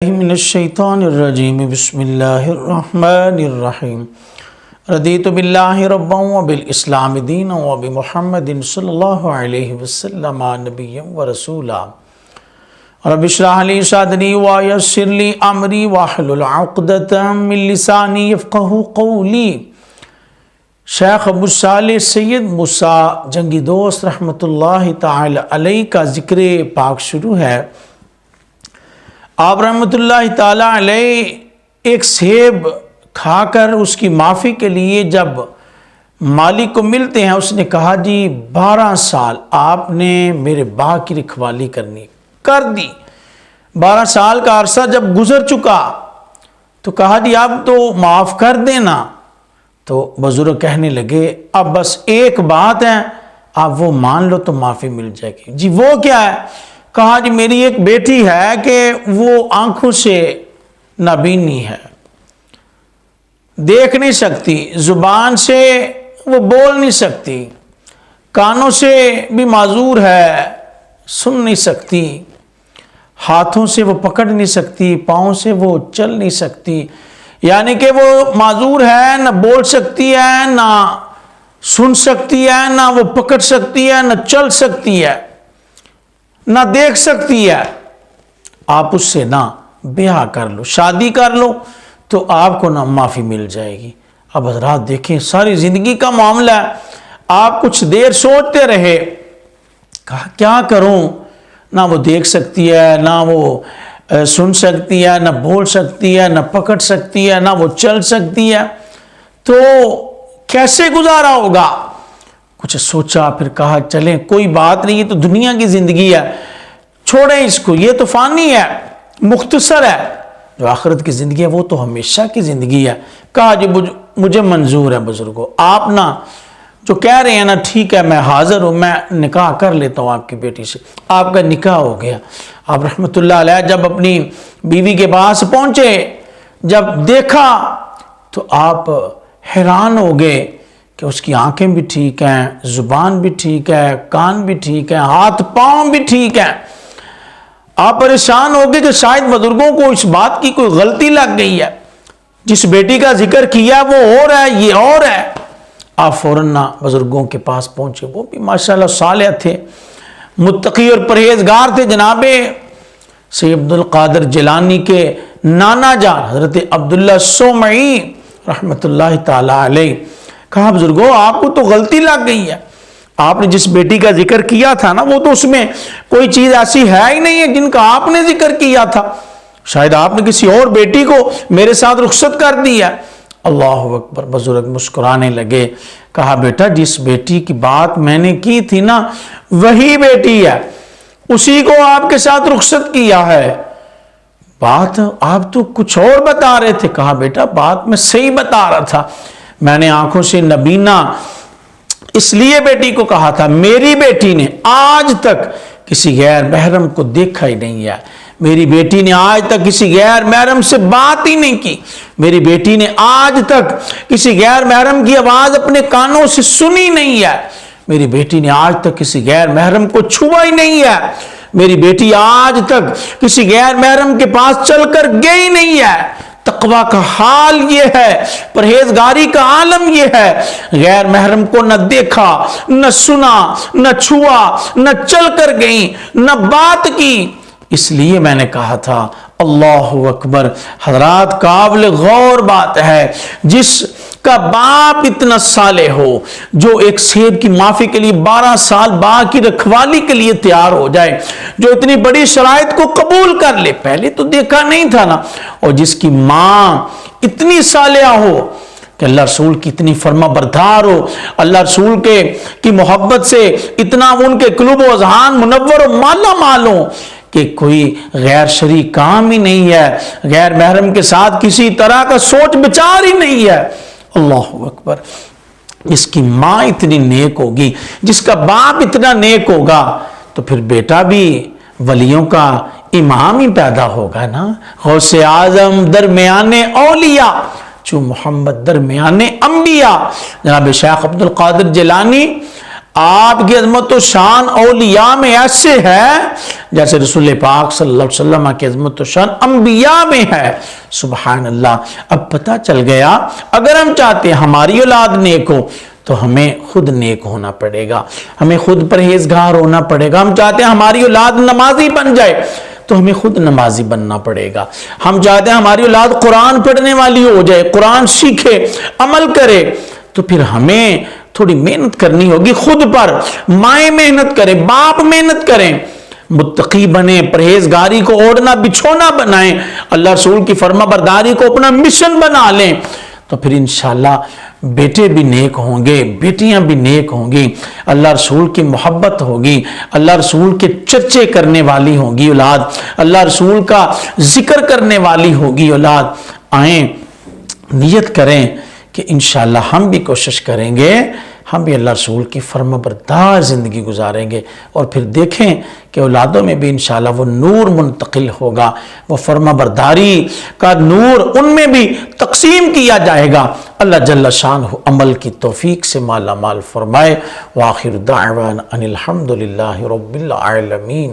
من الشیطان الرجیم بسم اللہ الرحمن الرحیم رضیت باللہ ربا وبالاسلام دینا وبمحمد صلی اللہ علیہ وسلم نبیا ورسولا رب اشرح لی صدری ویسر لی امری واحلل عقدۃ من لسانی یفقہوا قولی۔ شیخ ابو صالح سید موسیٰ جنگی دوست رحمۃ اللہ تعالی علیہ کا ذکر پاک شروع ہے۔ آپ رحمۃ اللہ تعالی علیہ ایک سیب کھا کر اس کی معافی کے لیے جب مالک کو ملتے ہیں، اس نے کہا جی 12 سال آپ نے میرے باغ کی رکھوالی کر دی۔ 12 سال کا عرصہ جب گزر چکا تو کہا جی اب تو معاف کر دینا۔ تو بزرگ کہنے لگے اب بس ایک بات ہے، آپ وہ مان لو تو معافی مل جائے گی۔ جی وہ کیا ہے؟ کہا جی میری ایک بیٹی ہے کہ وہ آنکھوں سے نابینی ہے، دیکھ نہیں سکتی، زبان سے وہ بول نہیں سکتی، کانوں سے بھی معذور ہے، سن نہیں سکتی، ہاتھوں سے وہ پکڑ نہیں سکتی، پاؤں سے وہ چل نہیں سکتی، یعنی کہ وہ معذور ہے، نہ بول سکتی ہے، نہ سن سکتی ہے، نہ وہ پکڑ سکتی ہے، نہ چل سکتی ہے، نہ دیکھ سکتی ہے۔ آپ اس سے نہ بیاہ کر لو، شادی کر لو تو آپ کو نہ معافی مل جائے گی۔ اب حضرات دیکھیں ساری زندگی کا معاملہ ہے۔ آپ کچھ دیر سوچتے رہے، کہا کیا کروں، نہ وہ دیکھ سکتی ہے، نہ وہ سن سکتی ہے، نہ بول سکتی ہے، نہ پکڑ سکتی ہے، نہ وہ چل سکتی ہے، تو کیسے گزارا ہوگا؟ کچھ سوچا، پھر کہا چلیں کوئی بات نہیں، یہ تو دنیا کی زندگی ہے، چھوڑیں اس کو، یہ تو فانی ہے، مختصر ہے، جو آخرت کی زندگی ہے وہ تو ہمیشہ کی زندگی ہے۔ کہا جی مجھے منظور ہے بزرگوں، آپ نا جو کہہ رہے ہیں نا ٹھیک ہے، میں حاضر ہوں، میں نکاح کر لیتا ہوں آپ کی بیٹی سے۔ آپ کا نکاح ہو گیا۔ آپ رحمۃ اللہ علیہ جب اپنی بیوی کے پاس پہنچے، جب دیکھا تو آپ حیران ہو گئے کہ اس کی آنکھیں بھی ٹھیک ہیں، زبان بھی ٹھیک ہے، کان بھی ٹھیک ہے، ہاتھ پاؤں بھی ٹھیک ہیں۔ آپ پریشان ہو گئے کہ شاید بزرگوں کو اس بات کی کوئی غلطی لگ گئی ہے، جس بیٹی کا ذکر کیا وہ اور ہے، یہ اور ہے۔ آپ فوراً بزرگوں کے پاس پہنچے، وہ بھی ماشاءاللہ صالح تھے، متقی اور پرہیزگار تھے۔ جناب سید عبد القادر جیلانی کے نانا جان حضرت عبداللہ سومعی رحمۃ اللہ تعالی علیہ، کہا بزرگوں آپ کو تو غلطی لگ گئی ہے، آپ نے جس بیٹی کا ذکر کیا تھا نا وہ تو اس میں کوئی چیز ایسی ہے ہی نہیں ہے جن کا آپ نے ذکر کیا تھا، شاید آپ نے کسی اور بیٹی کو میرے ساتھ رخصت کر دیا۔ اللہ اکبر، بزرگ مسکرانے لگے، کہا بیٹا جس بیٹی کی بات میں نے کی تھی نا وہی بیٹی ہے، اسی کو آپ کے ساتھ رخصت کیا ہے۔ بات آپ تو کچھ اور بتا رہے تھے۔ کہا بیٹا بات میں صحیح بتا رہا تھا، میں نے آنکھوں سے نبینا اس لیے بیٹی کو کہا تھا، میری بیٹی نے آج تک کسی غیر محرم کو دیکھا ہی نہیں ہے، میری بیٹی نے آج تک کسی غیر محرم سے بات ہی نہیں کی، میری بیٹی نے آج تک کسی غیر محرم کی آواز اپنے کانوں سے سنی نہیں ہے، میری بیٹی نے آج تک کسی غیر محرم کو چھوا ہی نہیں ہے، میری بیٹی آج تک کسی غیر محرم کے پاس چل کر گئی نہیں ہے۔ تقویٰ کا حال یہ ہے، پرہیزگاری کا عالم یہ ہے، غیر محرم کو نہ دیکھا، نہ سنا، نہ چھوا، نہ چل کر گئی، نہ بات کی۔ اس لیے میں نے کہا تھا اللہ اکبر۔ حضرات قابل غور بات ہے، جس کا باپ اتنا صالح ہو، جو ایک سیب کی معافی کے لیے 12 سال باغ کی رکھوالی کے لیے تیار ہو جائے، جو اتنی بڑی شرائط کو قبول کر لے، پہلے تو دیکھا نہیں تھا نا، اور جس کی ماں اتنی صالحہ ہو کہ اللہ رسول کی اتنی فرما بردار ہو، اللہ رسول کی محبت سے اتنا ان کے قلوب و اذہان منور و مالا مال ہو کہ کوئی غیر شرعی کام ہی نہیں ہے، غیر محرم کے ساتھ کسی طرح کا سوچ بچار ہی نہیں ہے۔ اللہ اکبر۔ جس کی ماں اتنی نیک ہوگی، جس کا باپ اتنا نیک ہوگا، تو پھر بیٹا بھی ولیوں کا امام ہی پیدا ہوگا نا۔ غوث اعظم درمیان اولیاء، چو محمد درمیان انبیاء۔ جناب شیخ عبد القادر جیلانی آپ کی عظمت و شان اولیاء میں ایسے ہے جیسے رسول پاک صلی اللہ علیہ وسلم کی عظمت و شان انبیاء میں ہے. سبحان اللہ. اب پتہ چل گیا اگر ہم چاہتے ہیں ہماری اولاد نیک ہو تو ہمیں خود نیک ہونا پڑے گا, ہمیں خود پرہیزگار ہونا پڑے گا. ہم چاہتے ہیں ہماری اولاد نمازی بن جائے تو ہمیں خود نمازی بننا پڑے گا. ہم چاہتے ہیں ہماری اولاد قرآن پڑھنے والی ہو جائے, قرآن سیکھے, عمل کرے, تو پھر ہمیں تھوڑی محنت کرنی ہوگی خود پر. مائیں محنت کریں, باپ محنت کریں, متقی بنیں, پرہیزگاری کو اوڑھنا بچھونا بنائیں, اللہ رسول کی فرما برداری کو اپنا مشن بنا لیں, تو پھر انشاءاللہ بیٹے بھی نیک ہوں گے, بیٹیاں بھی نیک ہوں گی, اللہ رسول کی محبت ہوگی, اللہ رسول کے چرچے کرنے والی ہوگی اولاد, اللہ رسول کا ذکر کرنے والی ہوگی اولاد. آئیں نیت کریں کہ انشاءاللہ ہم بھی کوشش کریں گے, ہم بھی اللہ رسول کی فرما بردار زندگی گزاریں گے, اور پھر دیکھیں کہ اولادوں میں بھی انشاءاللہ وہ نور منتقل ہوگا, وہ فرما برداری کا نور ان میں بھی تقسیم کیا جائے گا. اللہ جل شانہ عمل کی توفیق سے مالا مال فرمائے. وآخر دعوانا ان الحمدللہ رب العالمین.